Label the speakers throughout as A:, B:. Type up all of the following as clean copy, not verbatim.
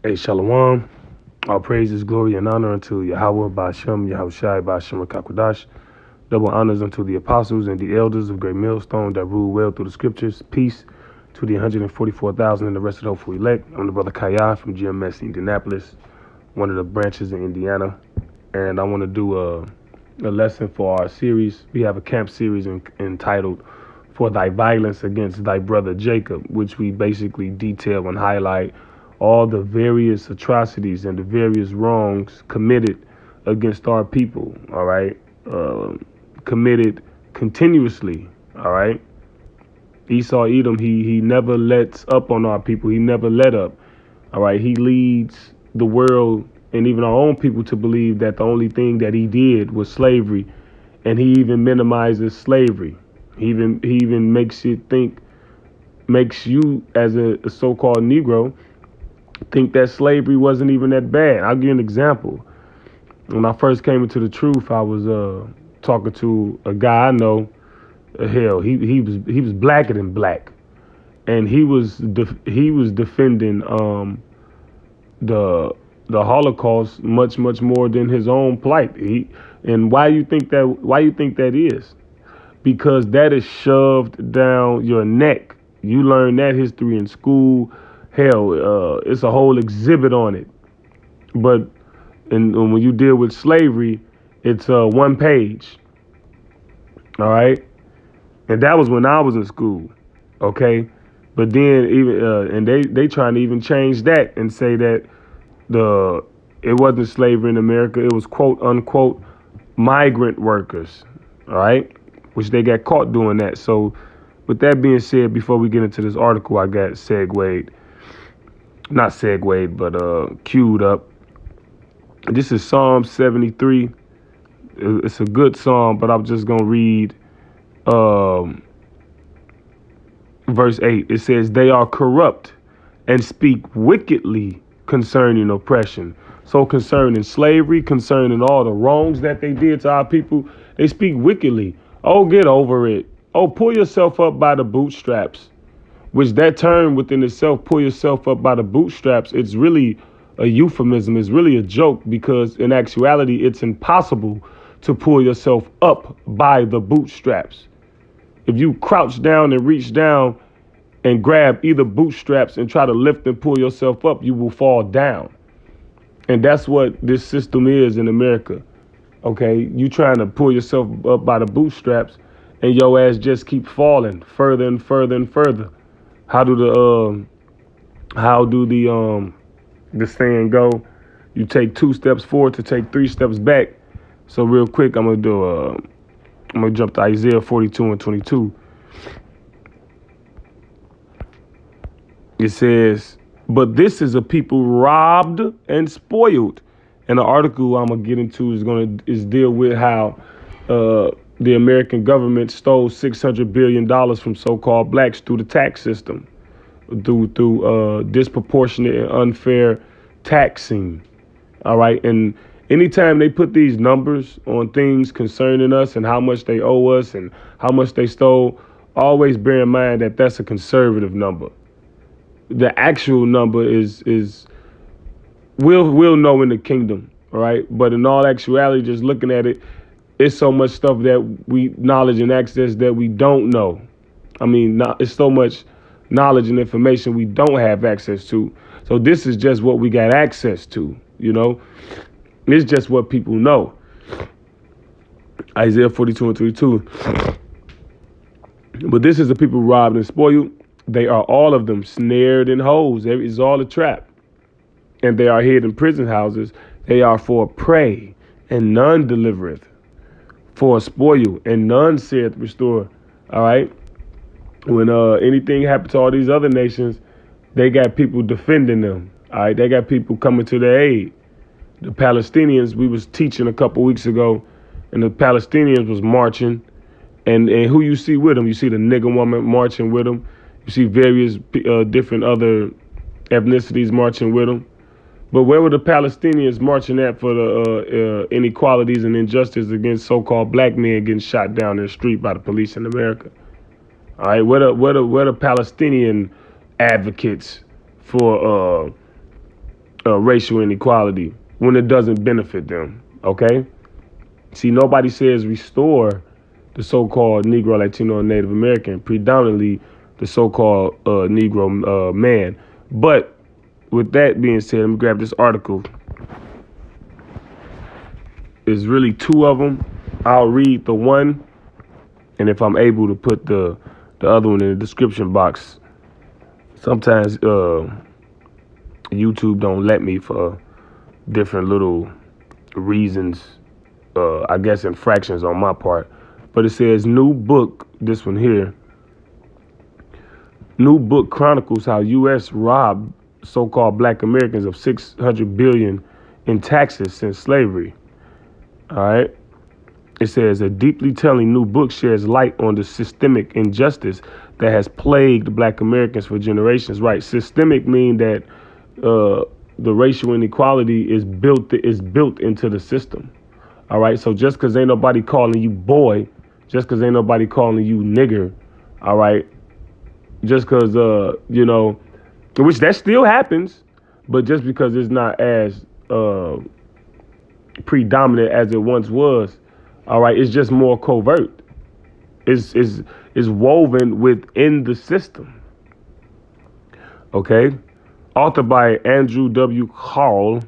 A: Hey, Shalom. All praises, glory, and honor unto Yahweh, Ba'ashem, Yahushai, Ba'ashem, Rakakwadash. Double honors unto the apostles and the elders of Great Millstone that rule well through the scriptures. Peace to the 144,000 and the rest of the hopeful elect. I'm the brother Kaya from GMS Indianapolis, one of the branches in Indiana. And I want to do a lesson for our series. We have a camp series entitled For Thy Violence Against Thy Brother Jacob, which we basically detail and highlight all the various atrocities and the various wrongs committed against our people, all right? Committed continuously, all right? Esau Edom, he never lets up on our people. He never let up, all right? He leads the world and even our own people to believe that the only thing that he did was slavery, and he even minimizes slavery. He even makes you as a so-called Negro think that slavery wasn't even that bad. I'll give you an example. When I first came into the truth, I was talking to a guy I know. Hell, he was blacker than black, and he was defending the Holocaust much more than his own plight. And why you think that is? Because that is shoved down your neck. You learn that history in school. Hell, it's a whole exhibit on it. But and when you deal with slavery, it's one page. All right, and that was when I was in school. Okay, but then even and they trying to even change that and say that it wasn't slavery in America. It was quote unquote migrant workers. All right, which they got caught doing that. So with that being said, before we get into this article, I got not segued, but queued up. This is Psalm 73. It's a good psalm, but I'm just going to read verse 8. It says, they are corrupt and speak wickedly concerning oppression. So concerning slavery, concerning all the wrongs that they did to our people, they speak wickedly. Oh, get over it. Oh, pull yourself up by the bootstraps. Which that term within itself, pull yourself up by the bootstraps, it's really a euphemism. It's really a joke because in actuality, it's impossible to pull yourself up by the bootstraps. If you crouch down and reach down and grab either bootstraps and try to lift and pull yourself up, you will fall down. And that's what this system is in America. Okay, you trying to pull yourself up by the bootstraps and your ass just keep falling further and further and further. How do the saying go? You take 2 steps forward to take 3 steps back. So real quick, I'm gonna jump to Isaiah 42 and 22. It says, but this is a people robbed and spoiled. And the article I'm gonna get into is deal with how the American government stole $600 billion from so-called blacks through the tax system, through disproportionate and unfair taxing. All right. And anytime they put these numbers on things concerning us and how much they owe us and how much they stole, always bear in mind that that's a conservative number. The actual number is we'll know in the kingdom. All right. But in all actuality, just looking at it, it's so much stuff that we knowledge and access that we don't know. I mean, it's so much knowledge and information we don't have access to. So this is just what we got access to, you know. It's just what people know. Isaiah 42 and 32. But this is the people robbed and spoiled. They are all of them snared in holes. It's all a trap. And they are hid in prison houses. They are for prey, and none delivereth. For a spoil, and none saith restore. All right. When anything happened to all these other nations, they got people defending them. All right. They got people coming to their aid. The Palestinians, we was teaching a couple weeks ago, and the Palestinians was marching. And who you see with them? You see the nigger woman marching with them. You see various different other ethnicities marching with them. But where were the Palestinians marching at for the inequalities and injustice against so-called black men getting shot down in the street by the police in America? All right, where the Palestinian advocates for racial inequality when it doesn't benefit them. Okay. See, nobody says restore the so-called Negro, Latino, and Native American, predominantly the so-called Negro man. But with that being said, let me grab this article. There's really two of them. I'll read the one, and if I'm able to put the other one in the description box. Sometimes YouTube don't let me for different little reasons, I guess infractions on my part. But it says new book, this one here. New book chronicles how U.S. robbed so-called black Americans of $600 billion in taxes since slavery. All right. It says a deeply telling new book sheds light on the systemic injustice that has plagued black Americans for generations. Right. Systemic mean that the racial inequality is built into the system. All right. So just because ain't nobody calling you boy, just because ain't nobody calling you nigger. All right. Just because, which that still happens, but just because it's not as predominant as it once was. All right. It's just more covert. It's woven within the system. OK. Authored by Andrew W. Hall,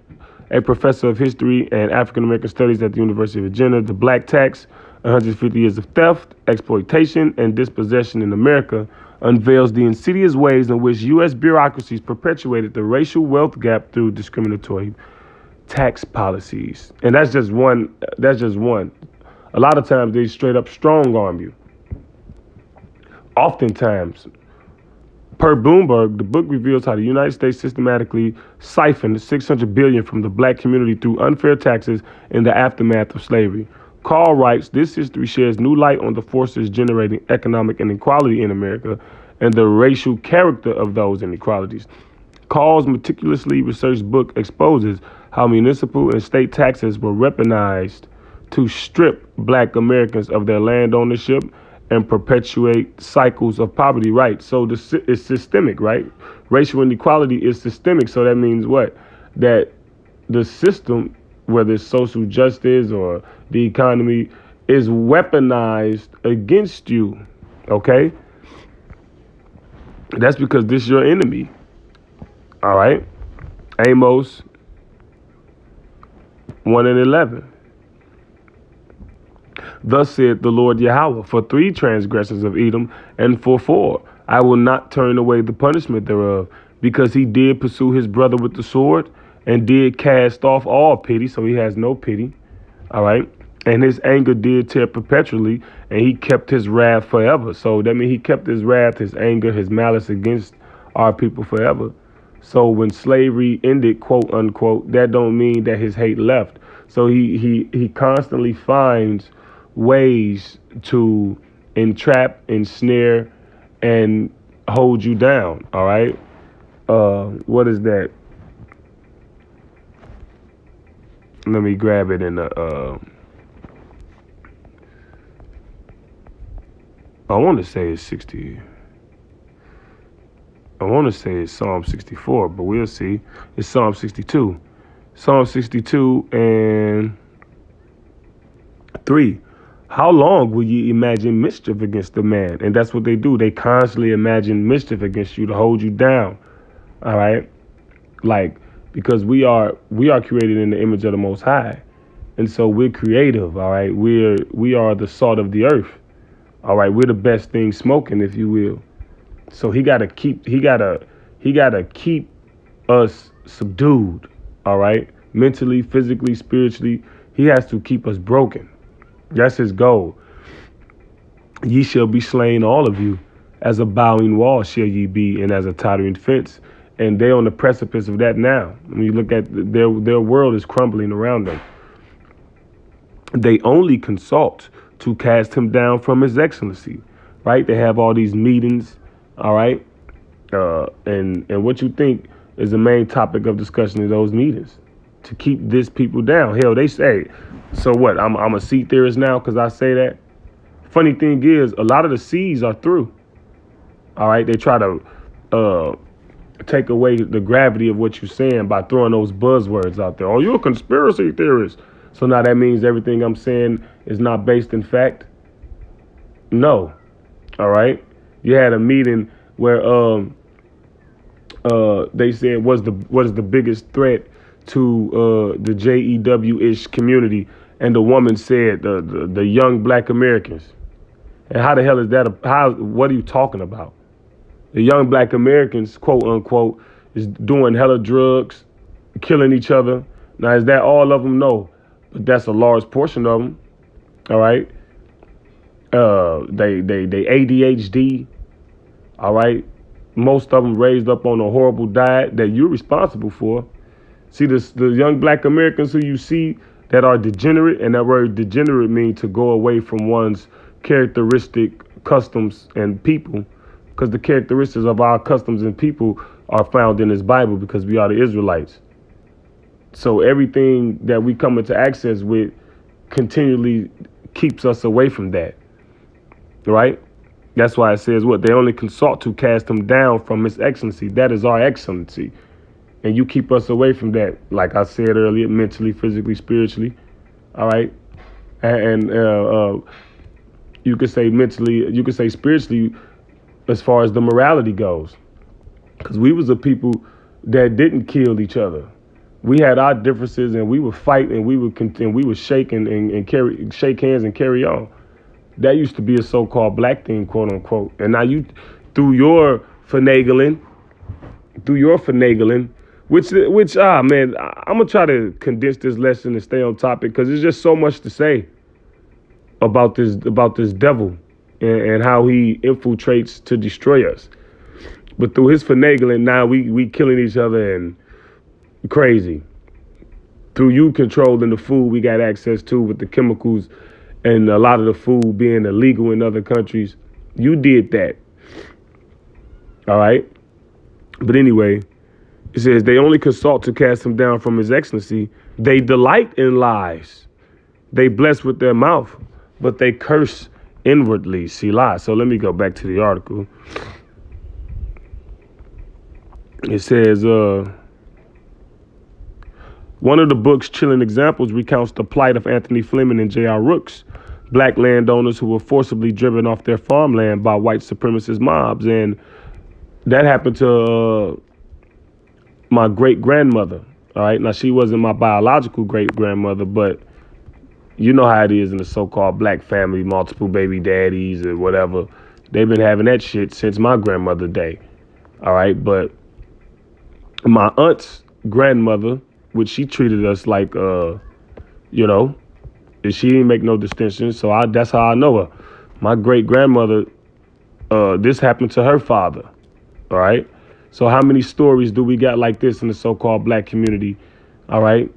A: a professor of history and African American studies at the University of Virginia. The Black Tax, 150 Years of Theft, Exploitation, and Dispossession in America, unveils the insidious ways in which U.S. bureaucracies perpetuated the racial wealth gap through discriminatory tax policies. And that's just one. A lot of times they straight up strong arm you. Oftentimes, per Bloomberg, the book reveals how the United States systematically siphoned $600 billion from the black community through unfair taxes in the aftermath of slavery. Carl writes, this history sheds new light on the forces generating economic inequality in America and the racial character of those inequalities. Carl's meticulously researched book exposes how municipal and state taxes were weaponized to strip black Americans of their land ownership and perpetuate cycles of poverty. Right. So it's systemic, right? Racial inequality is systemic. So that means what? That the system, whether it's social justice or the economy, is weaponized against you. OK, that's because this is your enemy. All right. Amos 1:11. Thus said the Lord Yahweh, for 3 transgressions of Edom, and for 4, I will not turn away the punishment thereof, because he did pursue his brother with the sword, and did cast off all pity, so he has no pity. All right. And his anger did tear perpetually, and he kept his wrath forever. So that means he kept his wrath, his anger, his malice against our people forever. So when slavery ended, quote unquote, that don't mean that his hate left. So he constantly finds ways to entrap, ensnare, and hold you down. All right. What is that? Let me grab it in the. I want to say it's 60. I want to say it's Psalm 64, but we'll see. It's Psalm 62. Psalm 62 and 3. How long will you imagine mischief against the man? And that's what they do. They constantly imagine mischief against you to hold you down. All right. Like, because we are created in the image of the Most High. And so we're creative. All right. We are the salt of the earth. All right. We're the best thing smoking, if you will. So he got to keep us subdued. All right. Mentally, physically, spiritually. He has to keep us broken. That's his goal. Ye shall be slain, all of you. As a bowing wall shall ye be, and as a tottering fence. And they're on the precipice of that now. When you look at their world is crumbling around them. They only consult to cast him down from his excellency. Right? They have all these meetings. All right. And what you think is the main topic of discussion in those meetings? To keep this people down. Hell, they say, so what? I'm a seed theorist now because I say that. Funny thing is, a lot of the seeds are through. All right. They try to take away the gravity of what you're saying by throwing those buzzwords out there. Oh, you're a conspiracy theorist. So now that means everything I'm saying is not based in fact? No. All right. You had a meeting where they said what is the biggest threat to the JEW-ish community, and the woman said the young black Americans. And how the hell is that? What are you talking about? The young black Americans, quote unquote, is doing hella drugs, killing each other. Now, is that all of them? No, but that's a large portion of them. All right. They ADHD. All right. Most of them raised up on a horrible diet that you're responsible for. See, the young black Americans who you see that are degenerate, and that word degenerate means to go away from one's characteristic, customs, and people, because the characteristics of our customs and people are found in this Bible, because we are the Israelites. So everything that we come into access with continually keeps us away from that, right? That's why it says what? They only consult to cast him down from his excellency. That is our excellency. And you keep us away from that, like I said earlier, mentally, physically, spiritually, all right? And you could say mentally, you could say spiritually, as far as the morality goes. Because we was a people that didn't kill each other. We had our differences, and we would fight, and we would shake and shake hands and carry on. That used to be a so-called black thing, quote unquote. And now you, through your finagling, which man, I'm gonna try to condense this lesson and stay on topic, because there's just so much to say about this devil and how he infiltrates to destroy us. But through his finagling, now we killing each other and crazy. Through you controlling the food we got access to with the chemicals, and a lot of the food being illegal in other countries, you did that. All right. But anyway, it says they only consult to cast him down from his excellency. They delight in lies. They bless with their mouth, but they curse inwardly. Selah. So let me go back to the article. It says, one of the book's chilling examples recounts the plight of Anthony Fleming and J.R. Rooks, black landowners who were forcibly driven off their farmland by white supremacist mobs. And that happened to my great-grandmother. All right. Now, she wasn't my biological great-grandmother, but you know how it is in the so-called black family, multiple baby daddies or whatever. They've been having that shit since my grandmother's day. All right. But my aunt's grandmother, which she treated us like, she didn't make no distinction. So that's how I know her. My great-grandmother, this happened to her father. All right. So how many stories do we got like this in the so-called black community? All right.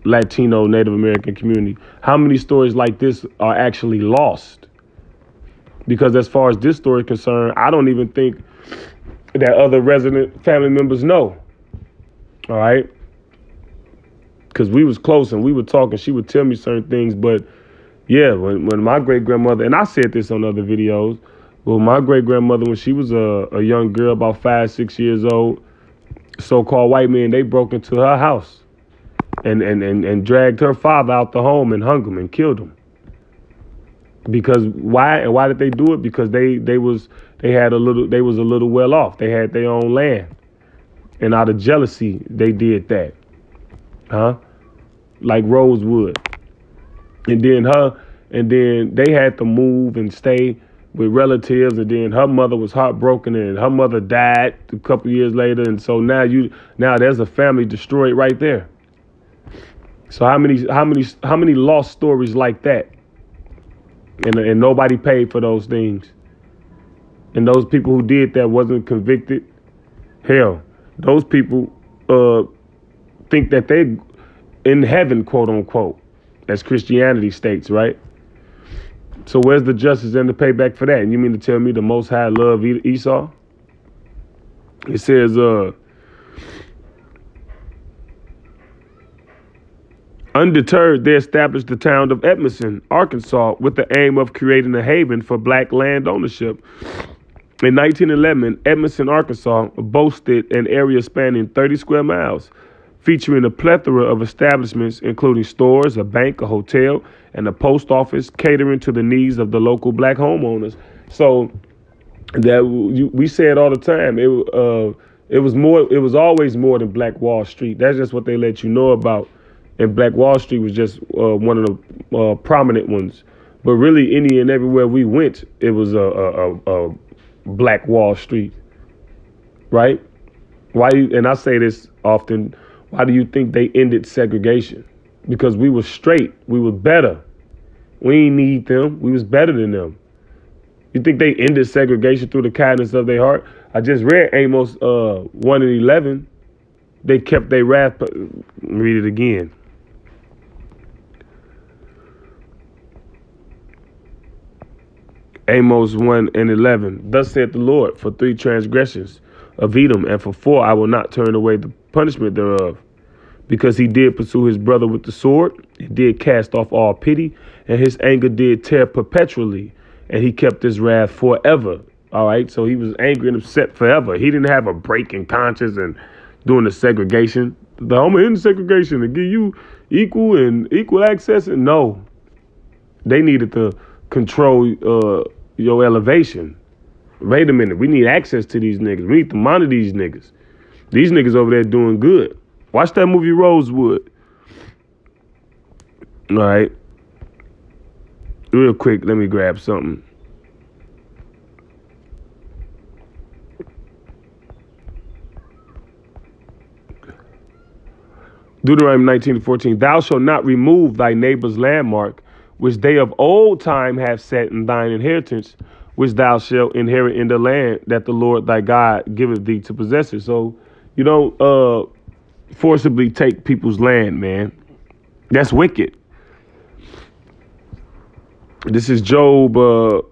A: Latino, Native American community. How many stories like this are actually lost? Because as far as this story is concerned, I don't even think that other resident family members know. All right. Because we was close and we were talking. She would tell me certain things. But yeah, when my great-grandmother, and I said this on other videos, well, my great-grandmother, when she was a young girl, about 5-6 years old, so-called white men, they broke into her house and dragged her father out the home and hung him and killed him. Because why? And why did they do it? Because they was a little well off. They had their own land. And out of jealousy, they did that. Huh? Like Rosewood. And then they had to move and stay with relatives, and then her mother was heartbroken, and her mother died a couple years later, and so now there's a family destroyed right there. So how many lost stories like that, and nobody paid for those things, and those people who did that wasn't convicted. Hell, those people think that they in heaven, quote unquote, as Christianity states, right? So where's the justice and the payback for that? And you mean to tell me the Most High loved Esau? It says, undeterred, they established the town of Edmondson, Arkansas, with the aim of creating a haven for black land ownership. In 1911, Edmondson, Arkansas boasted an area spanning 30 square miles, featuring a plethora of establishments, including stores, a bank, a hotel, and a post office, catering to the needs of the local black homeowners. So that we say it all the time. It was more. It was always more than Black Wall Street. That's just what they let you know about. And Black Wall Street was just one of the prominent ones. But really, any and everywhere we went, it was a Black Wall Street, right? Why? And I say this often. Why do you think they ended segregation? Because we were straight. We were better. We ain't need them. We was better than them. You think they ended segregation through the kindness of their heart? I just read Amos 1:11. They kept their wrath. Read it again. Amos 1:11. Thus saith the Lord, for 3 transgressions of Edom, and for 4 I will not turn away the punishment thereof. Because he did pursue his brother with the sword, he did cast off all pity, and his anger did tear perpetually, and he kept his wrath forever. All right, so he was angry and upset forever. He didn't have a break in conscience and doing the segregation. I'm gonna end segregation and give you equal access. And no, they needed to control your elevation. Wait a minute, we need access to these niggas. We need to monitor these niggas. These niggas over there doing good. Watch that movie Rosewood. All right. Real quick, let me grab something. Deuteronomy 19:14. Thou shalt not remove thy neighbor's landmark, which they of old time have set in thine inheritance, which thou shalt inherit in the land that the Lord thy God giveth thee to possess it. So you don't forcibly take people's land, man. That's wicked. This is Job. I'm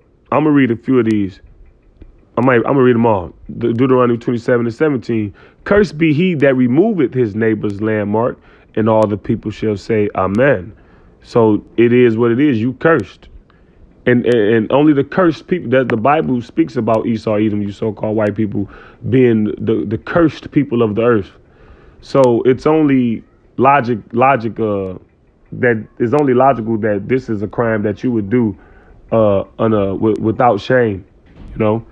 A: gonna read a few of these. I'm gonna read them all. Deuteronomy 27:17. Cursed be he that removeth his neighbor's landmark, and all the people shall say, Amen. So it is what it is. You cursed. And only the cursed people that the Bible speaks about Esau, Edom, you so-called white people, being the cursed people of the earth. So it's only logic that is only logical that this is a crime that you would do without shame. You know,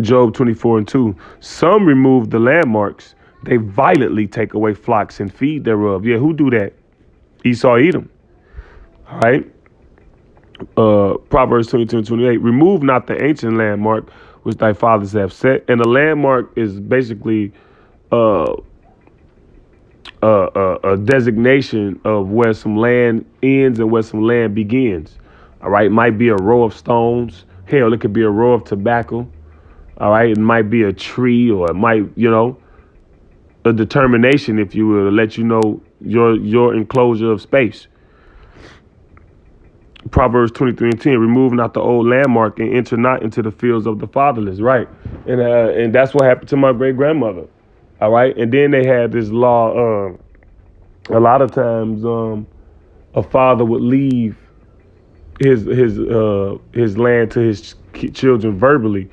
A: Job 24:2. Some remove the landmarks; they violently take away flocks and feed thereof. Yeah, who do that? Esau, Edom. All right. Proverbs 22:28. Remove not the ancient landmark which thy fathers have set. And a landmark is basically a designation of where some land ends and where some land begins. All right. It might be a row of stones. Hell, it could be a row of tobacco. All right. It might be a tree, or it might, a determination, if you will, to let you know your enclosure of space. Proverbs 23:10. Remove not the old landmark, and enter not into the fields of the fatherless. Right. And that's what happened to my great grandmother. All right. And then they had this law. A lot of times a father would leave his land to his children verbally.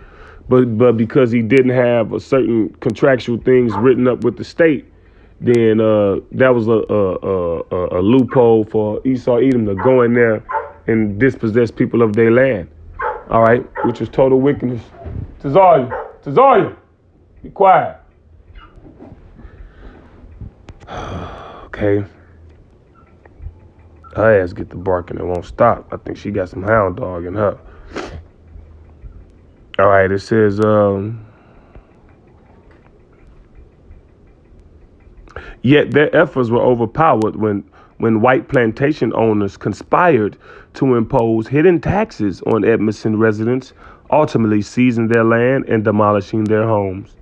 A: But because he didn't have a certain contractual things written up with the state, then that was a loophole for Esau, Edom to go in there and dispossess people of their land. All right, which is total wickedness. Tazaria, be quiet. Okay. Her ass get the barking and won't stop. I think she got some hound dog in her. All right, it says, yet their efforts were overpowered when white plantation owners conspired to impose hidden taxes on Edmondson residents, ultimately seizing their land and demolishing their homes.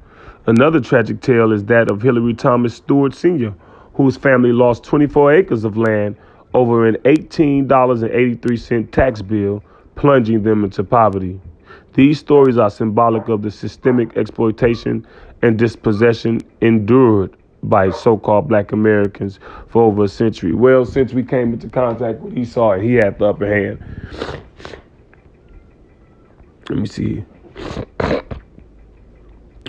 A: Another tragic tale is that of Hillary Thomas Stewart Sr., whose family lost 24 acres of land over an $18.83 tax bill, plunging them into poverty. These stories are symbolic of the systemic exploitation and dispossession endured by so-called black Americans for over a century. Well, since we came into contact with Esau, and he had the upper hand. Let me see.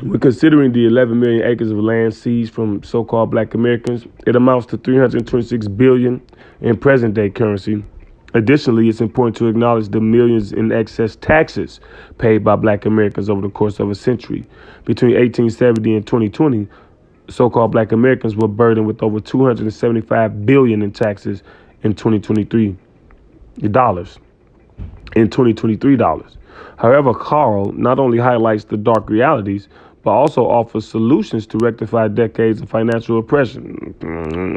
A: When considering the 11 million acres of land seized from so-called Black Americans, it amounts to 326 billion in present-day currency. Additionally, it's important to acknowledge the millions in excess taxes paid by Black Americans over the course of a century. Between 1870 and 2020, so-called Black Americans were burdened with over 275 billion in taxes in 2023 dollars. In 2023 dollars. However, Carl not only highlights the dark realities, but also offers solutions to rectify decades of financial oppression.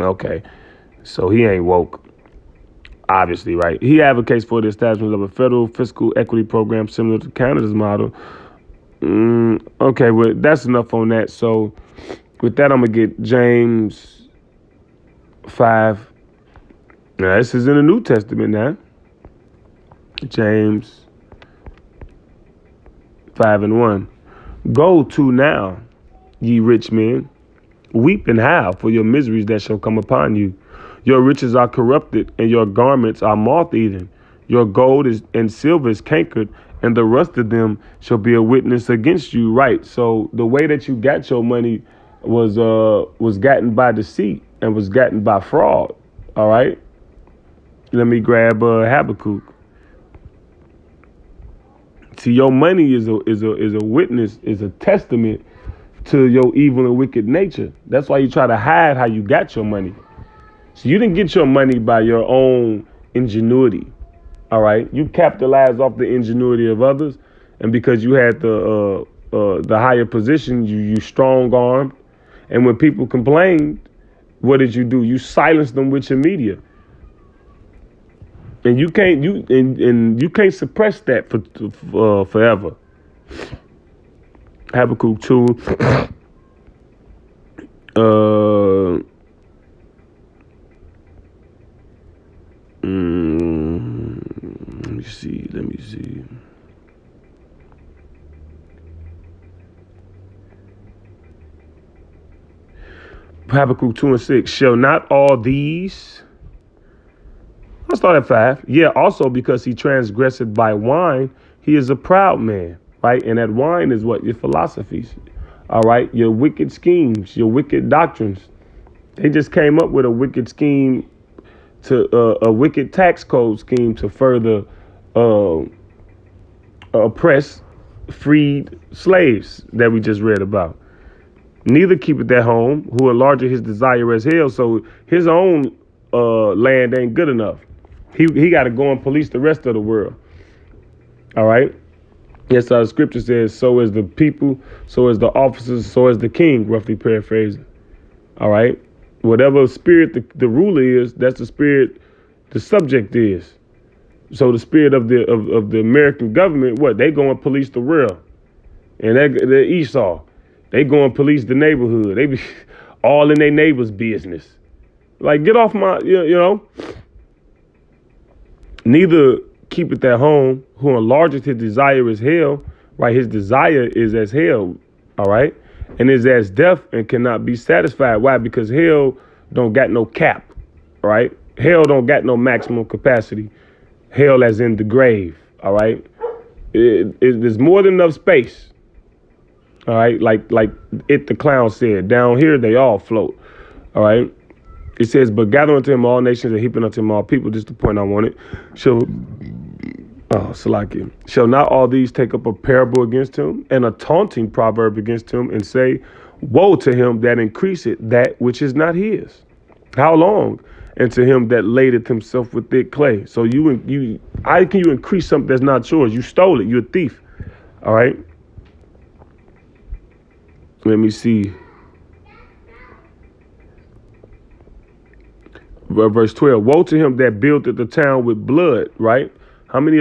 A: Okay, so he ain't woke. Obviously, right? He advocates for the establishment of a federal fiscal equity program similar to Canada's model. Okay, well, that's enough on that. So with that, I'm going to get James 5. Now, this is in the New Testament now. James 5:1. Go to now, ye rich men, weep and howl for your miseries that shall come upon you. Your riches are corrupted, and your garments are moth-eaten. Your gold and silver is cankered, and the rust of them shall be a witness against you. Right. So the way that you got your money was gotten by deceit and was gotten by fraud. All right. Let me grab Habakkuk. See, your money is a witness, is a testament to your evil and wicked nature. That's why you try to hide how you got your money. So you didn't get your money by your own ingenuity. All right, you capitalized off the ingenuity of others, and because you had the higher position, you strong armed. And when people complained, what did you do? You silenced them with your media. And you can't suppress that for forever. Habakkuk 2. Let me see. Habakkuk 2:6. Shall not all these? Let's start at 5. Yeah, also because he transgressed by wine, he is a proud man, right? And that wine is what? Your philosophies, all right? Your wicked schemes, your wicked doctrines. They just came up with a wicked scheme a wicked tax code scheme to further oppress freed slaves that we just read about. Neither keepeth at home, who enlargeth his desire as hell. So his own land ain't good enough. He got to go and police the rest of the world. All right. Yes, the scripture says, so is the people, so is the officers, so is the king, roughly paraphrasing. All right. Whatever spirit the ruler is, that's the spirit the subject is. So the spirit of the American government, what? They go and police the world. And they're Esau. They go and police the neighborhood. They be all in their neighbor's business. Like, get off my, you know. Neither keepeth at home, who enlargeth his desire is hell, right? His desire is as hell, all right? And is as death and cannot be satisfied. Why? Because hell don't got no cap, right? Hell don't got no maximum capacity. Hell as in the grave, all right? There's more than enough space, all right? Like the clown said, down here they all float, all right? It says, but gather unto him all nations and heaping unto him all people. Just the point I wanted. Salakia. Shall not all these take up a parable against him and a taunting proverb against him and say, woe to him that increaseth that which is not his? How long? And to him that ladeth himself with thick clay. So how can you increase something that's not yours? You stole it. You're a thief. All right. Let me see. Verse 12. Woe to him that buildeth the town with blood. Right. How many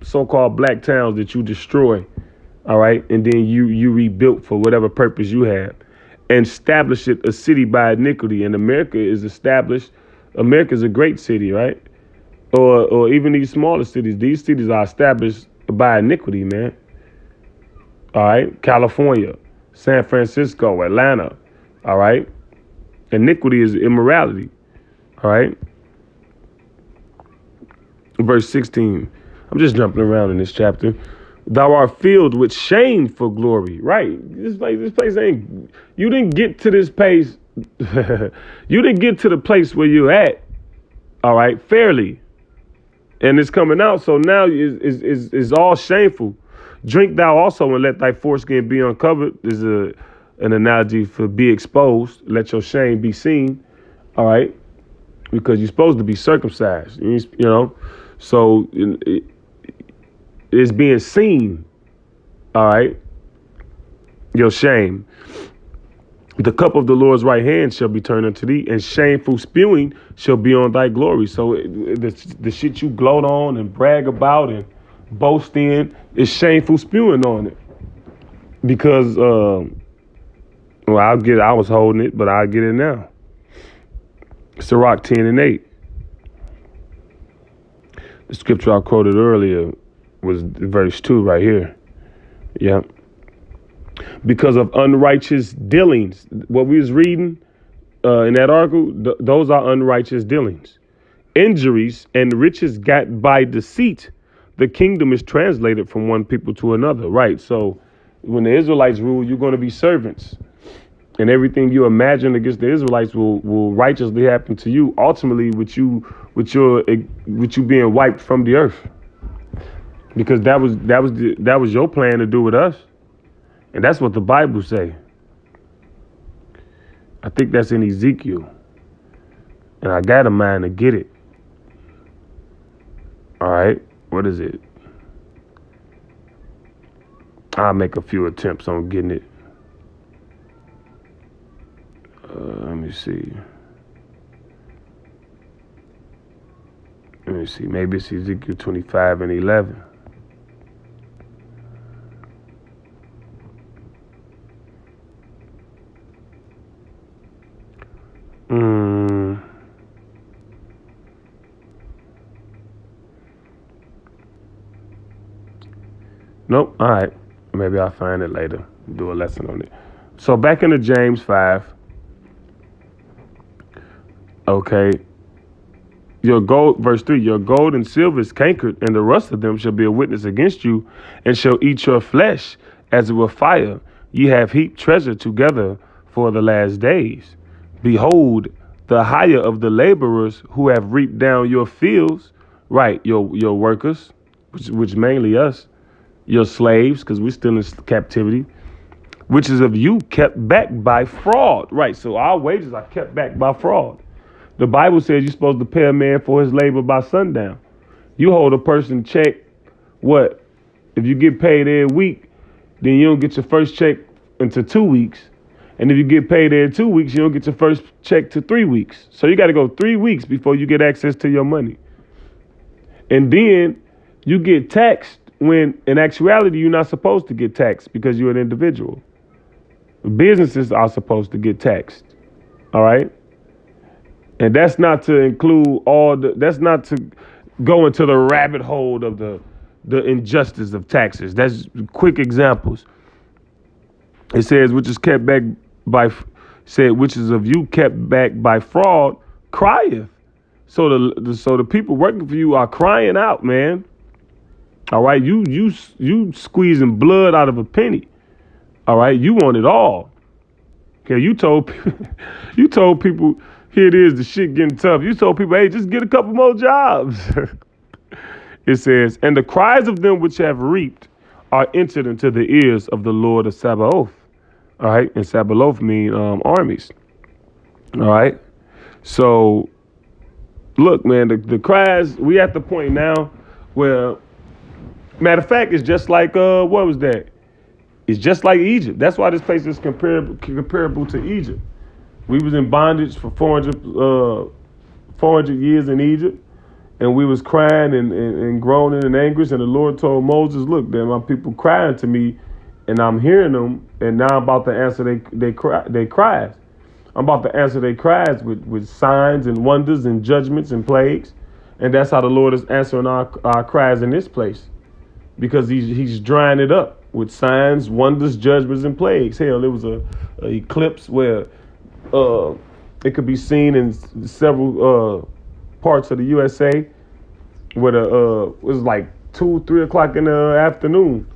A: so-called black towns did you destroy? All right. And then you rebuilt for whatever purpose you have. And establish it a city by iniquity. And America is established. America's a great city, right? Or even these smaller cities. These cities are established by iniquity, man. All right. California, San Francisco, Atlanta. All right. Iniquity is immorality. All right. Verse 16. I'm just jumping around in this chapter. Thou art filled with shame for glory. Right. This place ain't, you didn't get to this place. You didn't get to the place where you're at. All right. Fairly. And it's coming out. So now is all shameful. Drink thou also and let thy foreskin be uncovered. Is an analogy for be exposed. Let your shame be seen. All right. Because you're supposed to be circumcised. You know. So it's being seen. All right. Your shame. The cup of the Lord's right hand shall be turned unto thee, and shameful spewing shall be on thy glory. So the shit you gloat on and brag about and boast in is shameful spewing on it. Because, I was holding it, but I'll get it now. Sirach 10:8. The scripture I quoted earlier was verse 2 right here. Yeah. Because of unrighteous dealings. What we was reading in that article, those are unrighteous dealings. Injuries and riches got by deceit. The kingdom is translated from one people to another. Right. So when the Israelites rule, you're going to be servants. And everything you imagine against the Israelites will righteously happen to you. Ultimately, with you being wiped from the earth. Because that was your plan to do with us. And that's what the Bible say. I think that's in Ezekiel. And I got a mind to get it. All right. What is it? I'll make a few attempts on getting it. Let me see. Maybe it's Ezekiel 25:11. Nope. All right. Maybe I'll find it later. Do a lesson on it. So back into James 5. Okay. Your gold, verse 3, your gold and silver is cankered, and the rust of them shall be a witness against you, and shall eat your flesh as it were fire. Ye have heaped treasure together for the last days. Behold, the hire of the laborers who have reaped down your fields, right, your workers, which mainly us, your slaves, because we're still in captivity, which is of you kept back by fraud. Right, so our wages are kept back by fraud. The Bible says you're supposed to pay a man for his labor by sundown. You hold a person check, what? If you get paid every week, then you don't get your first check until 2 weeks. And if you get paid every 2 weeks, you don't get your first check to 3 weeks. So you got to go 3 weeks before you get access to your money. And then you get taxed when in actuality, you're not supposed to get taxed because you're an individual. Businesses are supposed to get taxed. All right. And that's not to include that's not to go into the rabbit hole of the injustice of taxes. That's quick examples. It says, which is kept back which is of you kept back by fraud, crieth. So the people working for you are crying out, man. All right, you squeezing blood out of a penny. All right, you want it all. Okay, you told people, here it is, the shit getting tough. You told people, hey, just get a couple more jobs. It says, and the cries of them which have reaped are entered into the ears of the Lord of Sabaoth. All right, and Sabaoth mean armies. All right, so look, man, the cries, we at the point now where, matter of fact, it's just like, what was that? It's just like Egypt. That's why this place is comparable to Egypt. We was in bondage for 400 years in Egypt, and we was crying and groaning in anguish. And the Lord told Moses, look, man, my people crying to me, and I'm hearing them, and now I'm about to answer they cries. I'm about to answer their cries with signs and wonders and judgments and plagues. And that's how the Lord is answering our cries in this place. Because he's drying it up with signs, wonders, judgments, and plagues. Hell, there was a eclipse where it could be seen in several parts of the USA where it was like 2-3 o'clock in the afternoon.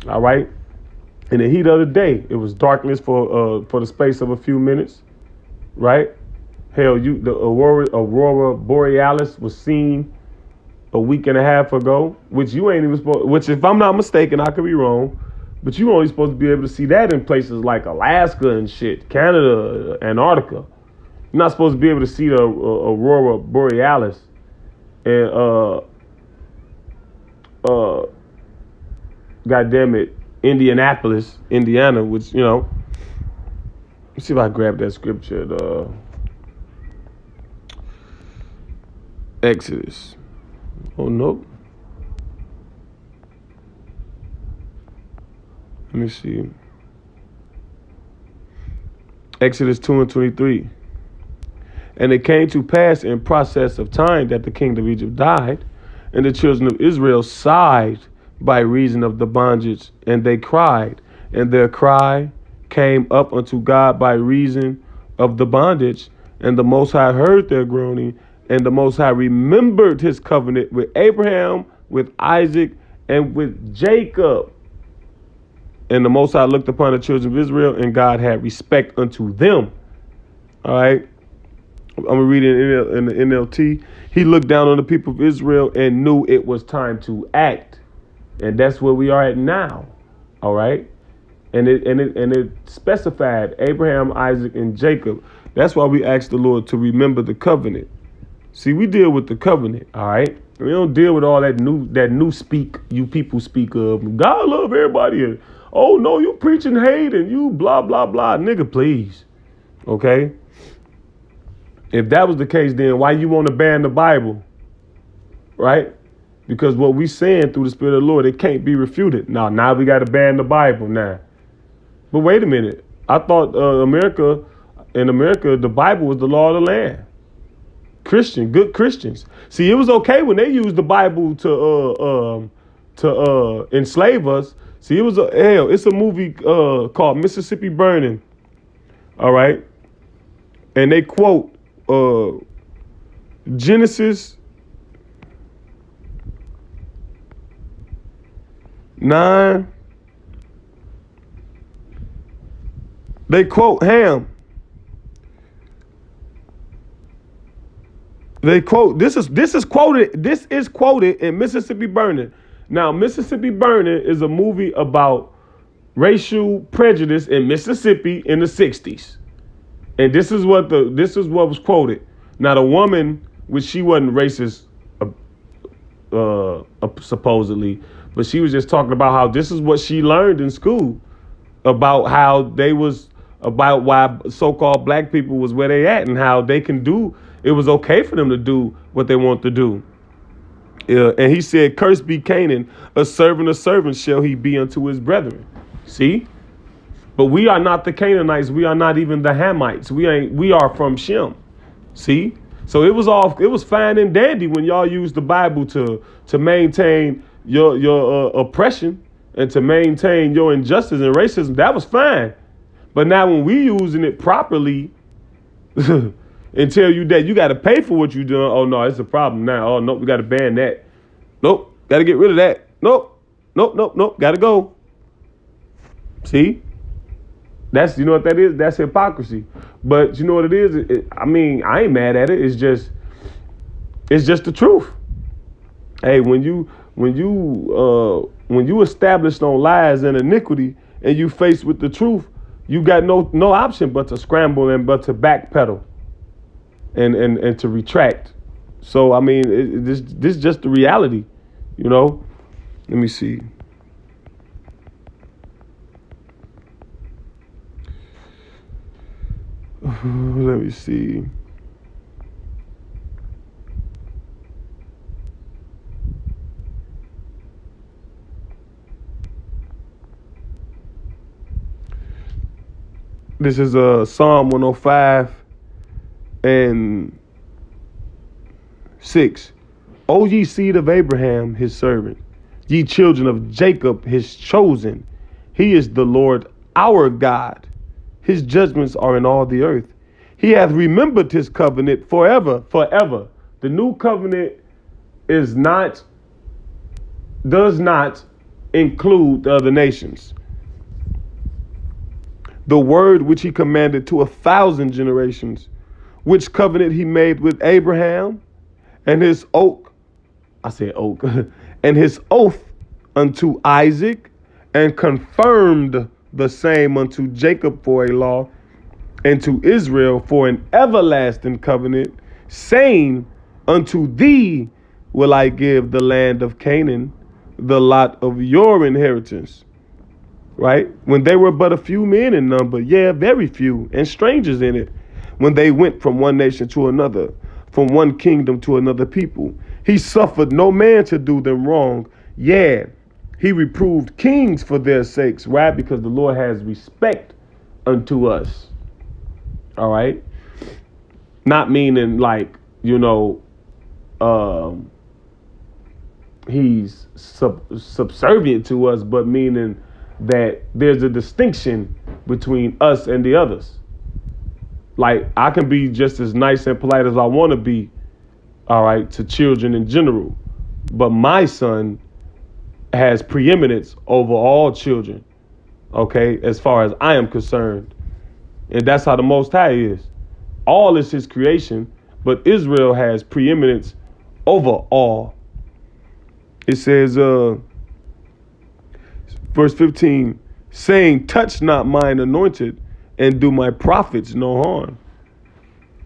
A: All right. In the heat of the day, it was darkness for the space of a few minutes. Right. Hell, the aurora borealis was seen a week and a half ago, which you ain't even supposed. Which, if I'm not mistaken, I could be wrong, but you only supposed to be able to see that in places like Alaska and shit, Canada, Antarctica. You're not supposed to be able to see the aurora borealis and goddamn it, Indianapolis, Indiana, which, you know. Let's see if I grab that scripture. Exodus. Oh, no. Let me see. Exodus 2:23. And it came to pass in process of time that the king of Egypt died, and the children of Israel sighed by reason of the bondage, and they cried, and their cry came up unto God by reason of the bondage, and the Most High heard their groaning, and the Most High remembered his covenant with Abraham, with Isaac, and with Jacob. And the Most High looked upon the children of Israel, and God had respect unto them. All right. I'm going to read it in the NLT. He looked down on the people of Israel and knew it was time to act. And that's where we are at now. All right. And it specified Abraham, Isaac, and Jacob. That's why we asked the Lord to remember the covenant. See, we deal with the covenant, all right? We don't deal with all that new speak you people speak of. God love everybody. Oh, no, you preaching hate and you blah, blah, blah. Nigga, please. Okay? If that was the case, then why you want to ban the Bible? Right? Because what we saying through the Spirit of the Lord, it can't be refuted. Now we got to ban the Bible now. But wait a minute. I thought in America, the Bible was the law of the land. Good Christians. See, it was okay when they used the Bible to enslave us. See, it's a movie called Mississippi Burning. All right. And they quote Genesis 9. They quote Ham. They quote this is quoted in Mississippi Burning. Now, Mississippi Burning is a movie about racial prejudice in Mississippi in the 60s. And this is what was quoted. Now, the woman, which she wasn't racist supposedly, but she was just talking about how this is what she learned in school about about why so-called black people was where they at and how they can do. It was okay for them to do what they want to do. And he said, "Cursed be Canaan, a servant of servants shall he be unto his brethren." See? But we are not the Canaanites. We are not even the Hamites. We are from Shem. See? So it was fine and dandy when y'all used the Bible to maintain your oppression and to maintain your injustice and racism. That was fine. But now when we using it properly and tell you that you got to pay for what you're doing, oh no, it's a problem now. Oh no, we got to ban that. Nope, got to get rid of that. Nope, got to go. See? You know what that is? That's hypocrisy. But you know what it is? I ain't mad at it. It's just the truth. Hey, when you established on lies and iniquity and you faced with the truth, you got no option but to scramble and but to backpedal and to retract. So this is just the reality, you know. Let me see. Let me see. This is Psalm 105 and 6. O ye seed of Abraham, his servant, ye children of Jacob, his chosen. He is the Lord our God. His judgments are in all the earth. He hath remembered his covenant forever. The new covenant does not include the other nations. The word which he commanded to 1,000 generations, which covenant he made with Abraham, and his oak, and his oath unto Isaac, and confirmed the same unto Jacob for a law, and to Israel for an everlasting covenant, saying, unto thee will I give the land of Canaan, the lot of your inheritance. Right? When they were but a few men in number, very few, and strangers in it, when they went from one nation to another, from one kingdom to another people, he suffered no man to do them wrong. He reproved kings for their sakes. Why? Because the Lord has respect unto us. All right? Not meaning like, he's subservient to us, but meaning that there's a distinction between us and the others. Like, I can be just as nice and polite as I want to be, all right, to children in general, but my son has preeminence over all children, okay, as far as I am concerned. And that's how the Most High is. All is his creation, but Israel has preeminence over all. It says, verse 15, saying, touch not mine anointed, and do my prophets no harm.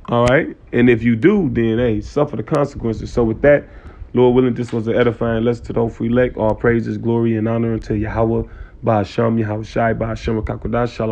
A: All right. And if you do, then, suffer the consequences. So with that, Lord willing, this was an edifying lesson to the hopeful elect. All praises, glory, and honor unto Yahweh, Ba'ashem, Yahweh Shai, Ba'ashem, Kakodash, Shalom.